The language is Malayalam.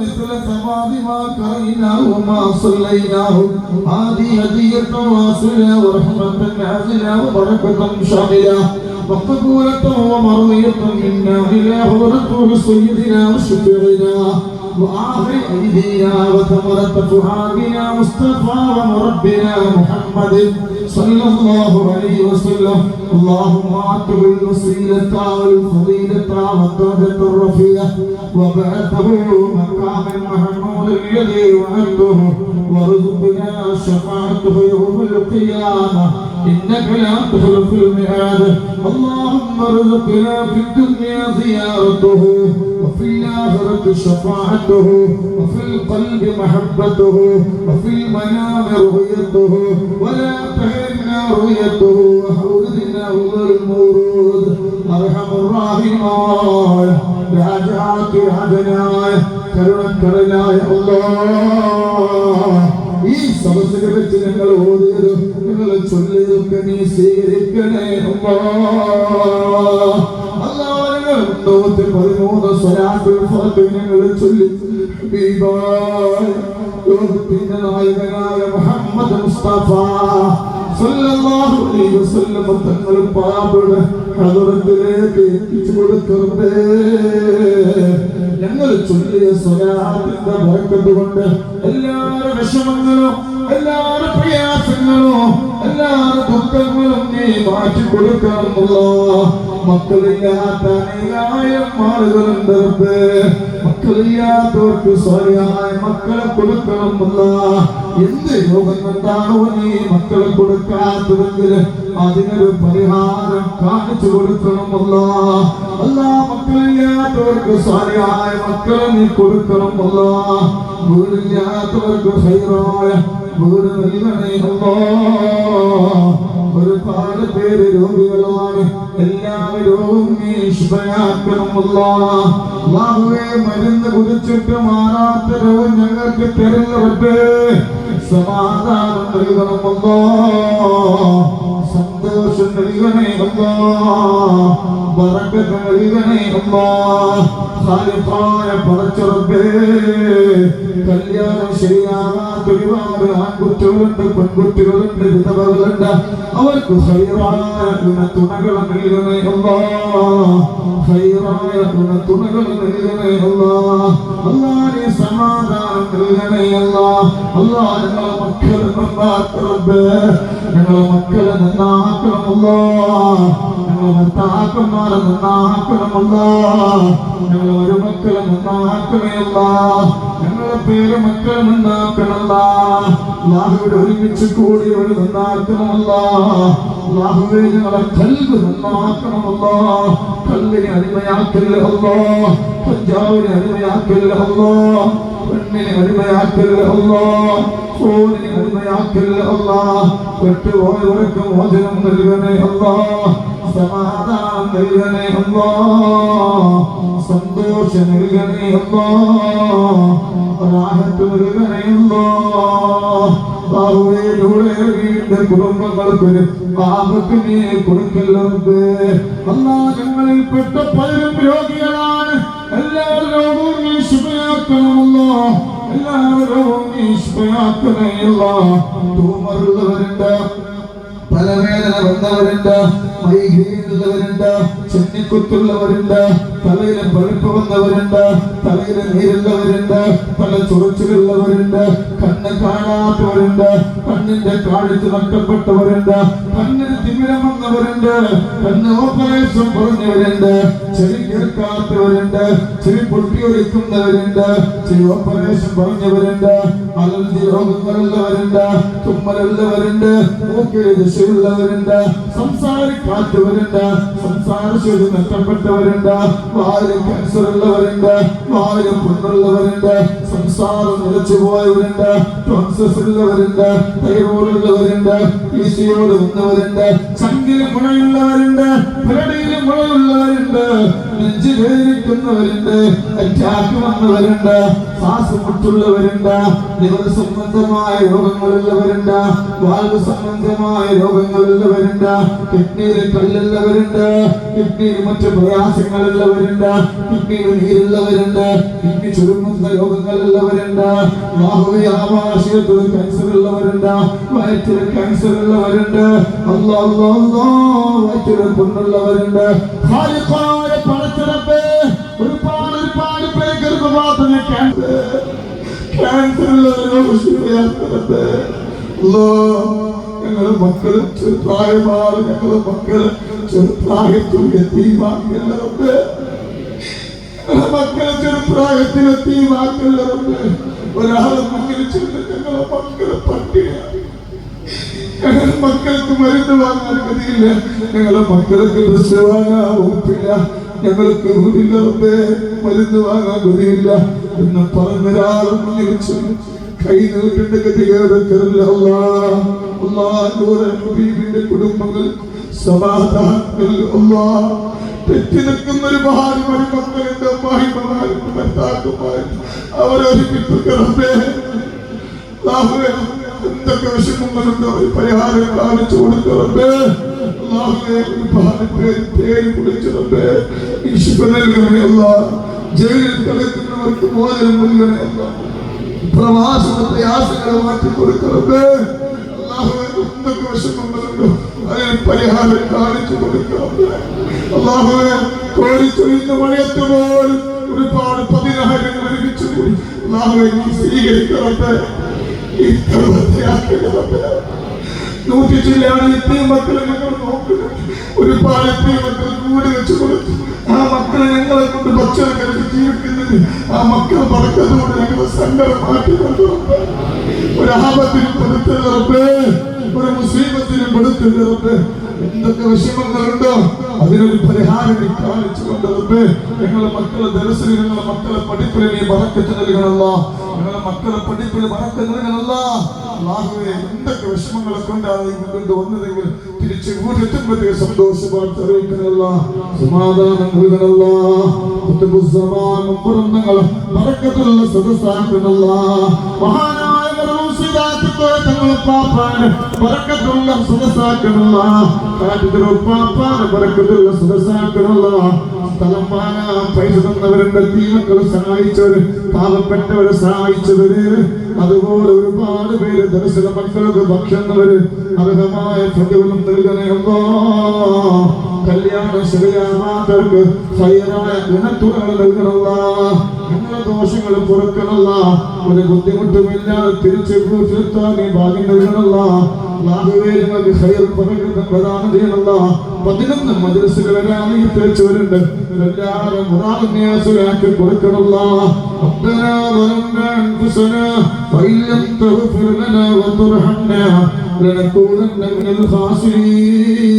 مثل ثواب ما قرأناه وما صليناه هذه هدية واصلة ورحمة نازلة وبركة شاملة وقبولة ومرضية منا إلى حضرة سيدنا وشفيعنا وآخر أيدينا وثمرة فؤادنا مصطفى ومربنا محمد صلى الله عليه وسلم. اللهم آته الوسيلة والفضيلة والدرجة الرفيعة وبعثه مقام محمود الذي وعدته وارزقنا شفاعته يوم القيامة إنك لا تخلف الميعاد. اللهم ارزقنا في الدنيا زيارته وفي الآخرة شفاعته وفي القلب محبته وفي المنام رؤيته ولا تحرمنا رؤيته وحوزنا أول المورود. أرحم الراحمين രാജാക്ക് രാജനായ കരുണക്കടലായ അല്ലാഹ് ഈ സദസ്സിൽ വെച്ച് ഞങ്ങൾ ഓതിയത് ഞങ്ങൾ ചൊല്ലിയതൊക്കെ നീ സ്വീകരിക്കണേ അല്ലാഹ്. അല്ലാഹ് 13 സ്വലാത്തുൽ ഫാത്തിഹ ഞങ്ങൾ ചൊല്ലി ഹബീബായ ലോകത്തിന്റെ നായകനായ മുഹമ്മദ് മുസ്തഫ സല്ലല്ലാഹു അലൈഹി വസല്ലം തങ്ങൾ പാപയുടെ ഹദറത്തിലേക്ക് എത്തിച്ചു കൊടുക്കരുതേ. ഞങ്ങൾ ചൊല്ലിയ സ്വലാത്തിന്റെ ബറക്കത്ത് കൊണ്ട് എല്ലാവരുടെ വിഷമങ്ങളും എല്ലാവരുടെ പ്രയാസങ്ങളും എല്ലാവരുടെ ദുഃഖങ്ങളും നീ മാറ്റി കൊടുക്കാറുള്ള മക്കളില്ലാത്ത അനേകായിരം ആളുകളുണ്ട്. മക്കളില്ലാത്തവർക്ക് സ്വയായ മക്കളെ കൊടുക്കണമെന്ന എന്ത് രോഗം കൊണ്ടാണോ നീ മക്കളെ കൊടുക്കാത്തതെങ്കിൽ അതിനൊരു പരിഹാരം കാണിച്ചു കൊടുക്കണമല്ല. അല്ലാ മക്കളില്ലാത്തവർക്ക് സ്വയായ മക്കളെ നീ കൊടുക്കണമല്ല. വീടില്ലാത്തവർക്ക് ഹൈറായ വീട് നൽകണേ അല്ലാഹ്. ഒരുപാട് പേര് രോഗികളാണ്. എല്ലാവരും നീ ശുഭയാക്കണമല്ല. അല്ലാഹുവേ മരുന്ന് കുടിച്ചിട്ട് മാറാത്ത രോഗം ഞങ്ങൾക്ക് തരുന്നവർക്ക് സമാധാനം നൽകണമല്ല. സന്തോഷം നൽകണേ അല്ലാഹ്. ബറക്കത്ത് നൽകണേ അല്ലാഹ്. ഖാലിഖായ പടച്ചറബ്ബേ കല്യാണം ശരിയാകാത്ത ഒരുപാട് ആൺകുട്ടികളുണ്ട്, പെൺകുട്ടികളുണ്ട്, വിധവകളുണ്ട്. അവർക്ക് ഹൈറായ ഗുണത്തുണകൾ നൽകണേ അല്ലാഹ്. ഹൈറായ ഗുണത്തുണകൾ നൽകണേ അല്ലാഹ്. അല്ലാഹ് നീ സമാധാനം നൽകണേ അല്ലാഹ്. അല്ലാഹ് ഞങ്ങളെ മക്കളെ നന്നാക്കണമേ. ഞങ്ങളെ മക്കളെ നന്നാക്കണമല്ലോ. ഞങ്ങളെ ഭർത്താക്കന്മാരെ നന്നാക്കണമല്ലോ. ഞങ്ങളെ ഒരു മക്കളെ നന്നാക്കണമല്ല. ഞങ്ങളെ പേര് മക്കളെ നന്നാക്കണമല്ല. അല്ലാഹുവോട് ഒരുമിച്ച് കൂടിയവർ നന്നാക്കണമല്ല. അല്ലാഹുവേ ഞങ്ങളെ കൽബ് നന്നാക്കണമല്ല. കൽബിനെ അടിമയാക്കല്ല അല്ലാഹ്. കഞ്ചാവിനെ അടിമയാക്കല്ല അല്ലാഹ്. പെണ്ണിനെ അടിമയാക്കല്ല അല്ലാഹ്. ഫോണിനെ അടിമയാക്കല്ല അല്ലാഹ്. പെട്ടുപോയവർക്ക് മോചനം നൽകണേ അല്ലാഹ്. സമാധാനം നൽകണേ അല്ലാഹ്. സന്തോഷം നൽകണേ അല്ലാഹ്. റാഹത്ത് നൽകണേ അല്ലാഹ്. വീടിന്റെ കുടുംബങ്ങൾക്കൊരു ആപത്ത് നീ കൊടുക്കല്ലേ. അല്ലാഹ് ഞങ്ങളിൽപ്പെട്ട പലരും രോഗികളാണ്. എല്ലാവരും രോഗവും നീ ശുഭയാക്കണമല്ലോ. എല്ലാവരും രോഗവും നീ ശുഭയാക്കണമല്ല. ട്യൂമറുള്ളവരുണ്ട്, തലവേദന വന്നവരുണ്ട്, മൈഗ്രെയിനുള്ളവരുണ്ട്, ചെന്നിക്കുത്തുള്ളവരുണ്ട്, തലയിലെ പഴുപ്പ് വന്നവരുണ്ട്, തലയിലെ നീരുള്ളവരുണ്ട്, പല ചൊറിച്ചിലുള്ളവരുണ്ട്, കണ്ണ് കാണാത്തവരുണ്ട്, കണ്ണിന്റെ കാഴ്ച നഷ്ടപ്പെട്ടവരുണ്ട്, കണ്ണിന് തിമിരം വന്നവരുണ്ട്, കണ്ണ് ഓപ്പറേഷൻ പറഞ്ഞവരുണ്ട്, ചെവി കേൾക്കാത്തവരുണ്ട്, ചെവി പൊട്ടിയൊലിക്കുന്നവരുണ്ട്, ചെവി ഓപ്പറേഷൻ പറഞ്ഞവരുണ്ട്, അലർജി രോഗങ്ങളുള്ളവരുണ്ട്, തുമ്മലുള്ളവരുണ്ട്, മൂക്കിൽ ദശയുള്ളവരുണ്ട്, സംസാരിക്കാത്തവരുണ്ട്, സംസാരശേഷി നഷ്ടപ്പെട്ടവരുണ്ട്, വായില് ക്യാൻസർ ഉള്ളവരുണ്ട്, വായില് പുണ്ണുള്ളവരുണ്ട്, സംസാരം നിലച്ചു പോയവരുണ്ട്, ടോൺസിസ് ഉള്ളവരുണ്ട്, തൈറോയ്ഡ് ഉള്ളവരുണ്ട്, ഈസിയോട് വന്നവരുണ്ട്, പല്ലിൽ മുഴയുള്ളവരുണ്ട്, പിറടിയിൽ മുഴയുള്ളവരുണ്ട്, നെഞ്ചു വേദനിക്കുന്നവരുണ്ട്, അറ്റാക്ക് വന്നവരുണ്ട്, ശ്വാസം മുട്ടുള്ളവരുണ്ട്, ലിവർ സംബന്ധമായ രോഗങ്ങളുള്ളവരുണ്ട്, വാൽവ് സംബന്ധമായ രോഗങ്ങളുള്ളവരുണ്ട്, കിഡ്നിയിൽ കല്ലുള്ളവരുണ്ട്, കിഡ്നിയിൽ മറ്റു പ്രയാസങ്ങളുള്ളവരുണ്ട്, കിഡ്നിയിൽ നീരുള്ളവരുണ്ട്, കിഡ്നി ചുരുങ്ങുന്ന രോഗങ്ങളുള്ളവരുണ്ട്, ആമാശയത്തിൽ ക്യാൻസർ ഉള്ളവരുണ്ട്, വയറ്റിൽ ക്യാൻസർ ഉള്ളവരുണ്ട്, വയറ്റിൽ പുണ്ണുള്ളവരുണ്ട്. പടച്ചിടപ്പേ ഒരുപാട് പേര് ഗർഭപാത്രത്തിന് ക്യാൻസർ ഉള്ളവരോ ഞങ്ങള് മക്കള് ചെറുപ്രായമാണ്, ഞങ്ങള് മക്കള് ചെറുപ്രായത്തിൽ എത്തിയുമാക്കിയല്ലേ, മക്കളെ ചെറുപ്രായത്തിൽ എത്തിയുമാക്കിയല്ലേ. ഒരാളെ മുന്നിൽ ചെന്ന് ഞങ്ങളെ മക്കളെ പട്ടിയാണ്, ഞങ്ങളുടെ മക്കൾക്ക് മരുന്ന് വാങ്ങാൻ ഗതിയില്ല, ഞങ്ങളുടെ മക്കൾക്ക് ഡ്രസ് വാങ്ങാൻ ഉറപ്പില്ല, ഞങ്ങൾക്ക് ഊരില്ലേ മരുന്ന് വാങ്ങാൻ ഗതിയില്ല എന്ന് പറഞ്ഞൊരാളെ മുന്നിൽ ചെന്ന് കൈ നീട്ടേണ്ട ഗതികേടക്കരല്ല. ഹബീബിന്റെ കുടുംബങ്ങൾ സമാധാനം തെറ്റി നിൽക്കുന്ന ഒരുപാട് മരുമക്കളുണ്ട്, അമ്മായിമാരും ഭർത്താക്കന്മാരും അവരൊരുക്കിപ്പിക്കറേ. എന്തൊക്കെ വിഷമങ്ങളുണ്ട് അവർ പരിഹാരം കാണിച്ചു കൊടുക്കറേ. ഒരുപാട് പേര് കുടിച്ചിറേ ശിവ നൽകണേ അല്ല, ജയിലിൽ കിടക്കുന്നവർക്ക് മോചനം നൽകണേ അല്ല, പ്രവാസ പ്രയാസങ്ങളെ മാറ്റി കൊടുക്കറേ. എന്തൊക്കെ വിഷമങ്ങളുണ്ടോ അതിന് പരിഹാരം കാണിച്ചു കൊടുക്കറേ. അല്ലാഹുവേ കോരിച്ചൊരിയുന്ന മഴയത്ത് പോലും ഒരുപാട് 10,000 ഒരുമിച്ച് കൂടി അല്ലാഹുവേ നീ സ്വീകരിക്കറേ. ഈ തവണയാക്കണേ. 100 ജില്ലയാണ് ഇത്രയും മക്കളെ ഞങ്ങൾ നോക്കുന്നത്. ഒരുപാട് ഇത്രയും മക്കൾ കൂടി വെച്ച് കൊടുത്തു. ആ മക്കളെ ഞങ്ങളെ കൊണ്ട് ഭക്ഷണം കഴിച്ച് ജീവിക്കുന്നത് ആ മക്കൾ പറക്കുന്നതുകൊണ്ട് ഞങ്ങൾ സങ്കടം മാറ്റി കൊണ്ടുവരട്ടെ. ഒരാപത്തിനും പെടുത്തരുതേ, ഒരു മുസ്ലിമത്തിനും പെടുത്തരുതേ. എന്തൊക്കെ വിഷമങ്ങളുണ്ടോ അതിനൊരു പരിഹാരം കാണിച്ചു കൊണ്ടുവരട്ടെ. ഞങ്ങളെ മക്കളെ ദർശനം, ഞങ്ങളെ മക്കളെ പഠിപ്പിൽ നീ ബറക്കത്ത് നൽകണമല്ല, ഞങ്ങളെ മക്കളെ പഠിപ്പിൽ ബറക്കത്ത് നൽകണമല്ല. അല്ലാഹുവേ എന്തൊക്കെ വിഷമങ്ങളൊക്കെ ഉണ്ടാകും കൊണ്ട് വന്നതെങ്കിൽ തിരിച്ച് വീടെത്തുമ്പോഴേ സന്തോഷമായിട്ട് അറിയിക്കണമല്ല, സമാധാനം നൽകണമല്ല. ബറക്കത്തുള്ള സദസ്സാക്കണമല്ല. മഹാനായ തങ്ങളെ പാപ്പാന് ബറക്കത്തുള്ള സദസ്സാക്കണമല്ല, പാപ്പാന് ബറക്കത്തുള്ള സദസ്സാക്കണമല്ല. സ്ഥലം വാങ്ങാൻ പൈസ തന്നവരുണ്ട്, തീമക്കളെ സഹായിച്ചവര്, പാവപ്പെട്ടവരെ സഹായിച്ചവര്, അതുപോലെ ഒരുപാട് പേര് ദർശന മക്കൾക്ക് ഭക്ഷണവര് അർഹമായ പ്രതിഫലം നൽകണമല്ലോ. കല്യാണം ശരിയാകാത്തവർക്ക് ഹൈറായ ഗുണത്തുണകൾ നൽകണമല്ല, ഞങ്ങളുടെ ദോഷങ്ങൾ പുറക്കണമല്ല, ഒരു ബുദ്ധിമുട്ടുമില്ലാതെ തിരിച്ചു വീട്ടിലെത്താൻ നീ ഭാഗ്യം നൽകണമല്ല. ഞങ്ങൾക്ക് ഹൈർ പ്രദാനം ചെയ്യണമല്ല. 11 മദ്രസകൾ തേച്ചവരുണ്ട്, എല്ലാവരും മുറാദുനിയാസുലാക്കി കൊടുക്കണമല്ല. ربنا ظلمنا أنفسنا وإن لم تغفر لنا وترحمنا لنكونن من الخاسرين.